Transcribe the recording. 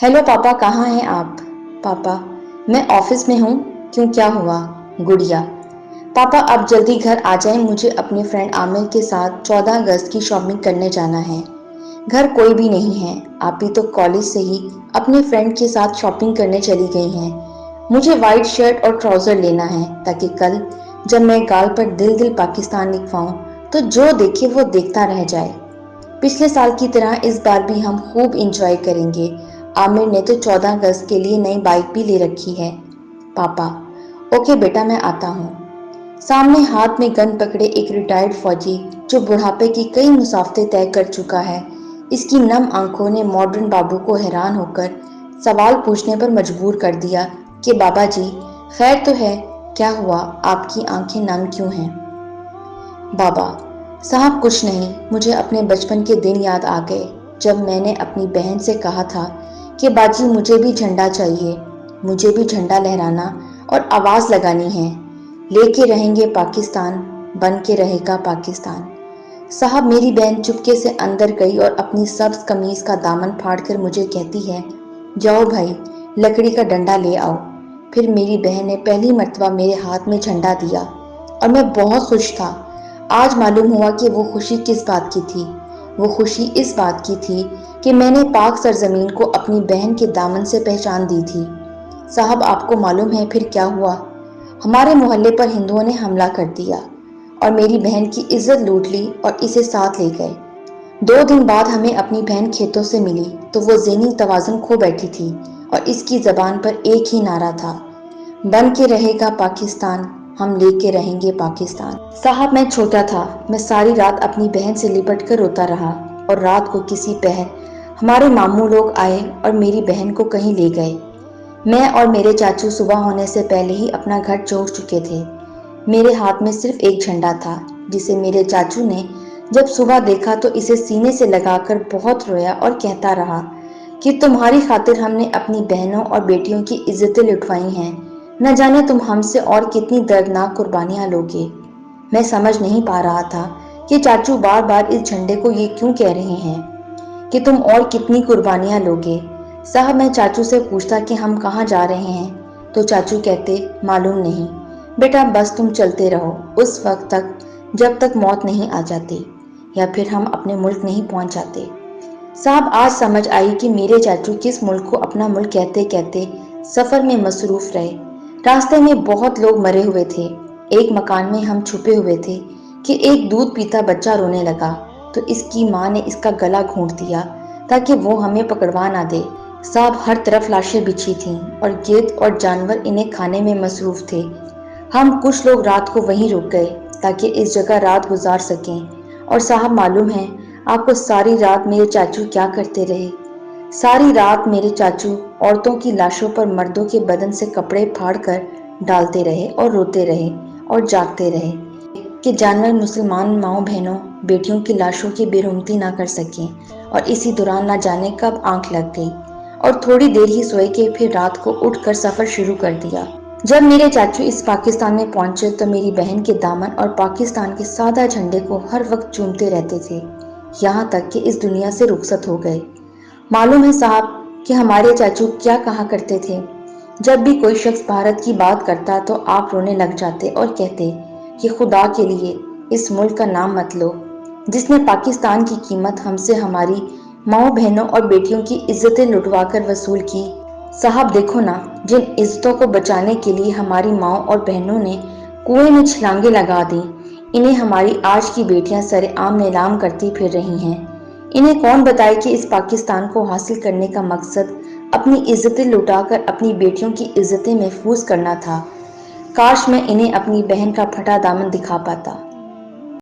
Hello पापा, कहाँ हैं आप? पापा, मैं ऑफिस में हूँ। क्यों, क्या हुआ? गुड़िया, पापा आप जल्दी घर आ जाएं, मुझे अपने फ्रेंड आमिर के साथ 14 अगस्त की शॉपिंग करने जाना है। घर कोई भी नहीं है, आप ही तो कॉलेज से ही अपने फ्रेंड के साथ शॉपिंग करने चली गई हैं। मुझे वाइट शर्ट और ट्राउजर लेना है ताकि कल जब मैं गाल पर दिल दिल पाकिस्तान लिखवाऊं तो जो देखे वो देखता रह जाए। पिछले साल की तरह इस बार भी हम खूब इंजॉय करेंगे। आमिर ने तो 14 अगस्त के लिए नई बाइक भी ले रखी है। पापा, ओके बेटा, मैं आता हूँ। सामने हाथ में गन पकड़े एक रिटायर्ड फौजी जो बुढ़ापे की कई मुसाफतें तय कर चुका है, इसकी नम आंखों ने मॉडर्न बाबू को हैरान होकर सवाल पूछने पर मजबूर कर दिया कि बाबा जी, खैर तो है? क्या हुआ, आपकी आंखें नम क्यों हैं? बाबा साहब, कुछ नहीं, मुझे अपने बचपन के दिन याद आ गए जब मैंने अपनी बहन से कहा था कि बाजी मुझे भी झंडा चाहिए, मुझे भी झंडा लहराना और आवाज लगानी है, लेके रहेंगे पाकिस्तान, बन के रहेगा पाकिस्तान। साहब, मेरी बहन चुपके से अंदर गई और अपनी सब्ज कमीज का दामन फाड़कर मुझे कहती है, जाओ भाई, लकड़ी का डंडा ले आओ। फिर मेरी बहन ने पहली मर्तबा मेरे हाथ में झंडा दिया और मैं बहुत खुश था। आज मालूम हुआ कि वो खुशी किस बात की थी। वो खुशी इस बात की थी कि मैंने पाक सरजमीन को अपनी बहन के दामन से पहचान दी थी। साहब, आपको मालूम है फिर क्या हुआ? हमारे मोहल्ले पर हिंदुओं ने हमला कर दिया और मेरी बहन की इज्जत लूट ली और इसे साथ ले गए। 2 दिन बाद हमें अपनी बहन खेतों से मिली तो वो ज़हनी तवाज़ुन खो बैठी थी और इसकी ज़बान पर एक ही नारा था, बन के रहेगा पाकिस्तान, हम लेके रहेंगे पाकिस्तान। साहब, मैं छोटा था, मैं सारी रात अपनी बहन से लिपट कर रोता रहा और रात को किसी पहर हमारे मामू लोग आए और मेरी बहन को कहीं ले गए। मैं और मेरे चाचू सुबह होने से पहले ही अपना घर छोड़ चुके थे। मेरे हाथ में सिर्फ एक झंडा था जिसे मेरे चाचू ने जब सुबह देखा तो इसे सीने से लगाकर बहुत रोया और कहता रहा कि तुम्हारी खातिर हमने अपनी बहनों और बेटियों की इज्जतें लुटवाई हैं, न जाने तुम हमसे और कितनी दर्दनाक कुर्बानियां लोगे। मैं समझ नहीं पा रहा था कि चाचू बार बार इस झंडे को ये क्यों कह रहे हैं कि तुम और कितनी कुर्बानियां लोगे। साहब, मैं चाचू से पूछता कि हम कहाँ जा रहे हैं तो चाचू कहते, मालूम नहीं बेटा, बस तुम चलते रहो उस वक्त तक जब तक मौत नहीं आ जाती या फिर हम अपने मुल्क नहीं पहुंच जाते। साहब, आज समझ आई कि मेरे चाचू किस मुल्क को अपना मुल्क कहते कहते सफर में मसरूफ रहे। रास्ते में बहुत लोग मरे हुए थे। एक मकान में हम छुपे हुए थे कि एक दूध पीता बच्चा रोने लगा तो इसकी माँ ने इसका गला घोंट दिया ताकि वो हमें पकड़वा ना दे। साहब, हर तरफ लाशें बिछी थीं और गिद्ध और जानवर इन्हें खाने में मसरूफ थे। हम कुछ लोग रात को वहीं रुक गए ताकि इस जगह रात गुजार सकें। और साहब, मालूम है आपको, सारी रात मेरे चाचू क्या करते रहे? सारी रात मेरे चाचू औरतों की लाशों पर मर्दों के बदन से कपड़े फाड़कर डालते रहे और रोते रहे और जागते रहे कि जानवर मुसलमान माओ बहनों बेटियों की लाशों की बेरुमती ना कर सकें। और इसी दौरान ना जाने कब आंख लग गई और थोड़ी देर ही सोए के फिर रात को उठकर सफर शुरू कर दिया। जब मेरे चाचू इस पाकिस्तान में पहुंचे तो मेरी बहन के दामन और पाकिस्तान के सादा झंडे को हर वक्त चूमते रहते थे, यहाँ तक कि इस दुनिया से रुखसत हो गए। मालूम है साहब कि हमारे चाचू क्या कहा करते थे? जब भी कोई शख्स भारत की बात करता तो आप रोने लग जाते और कहते कि खुदा के लिए इस मुल्क का नाम मत लो जिसने पाकिस्तान की कीमत हमसे हमारी माओ बहनों और बेटियों की इज्जतें लुटवा कर वसूल की। साहब देखो ना, जिन इज्जतों को बचाने के लिए हमारी माओ और बहनों ने कुएं में छलांगे लगा दी, इन्हें हमारी आज की बेटियां सरेआम नीलाम करती फिर रही हैं। इन्हें कौन बताए कि इस पाकिस्तान को हासिल करने का मकसद अपनी इज्जतें लुटाकर अपनी बेटियों की इज्जतें महफूज करना था। काश मैं इन्हें अपनी बहन का फटा दामन दिखा पाता।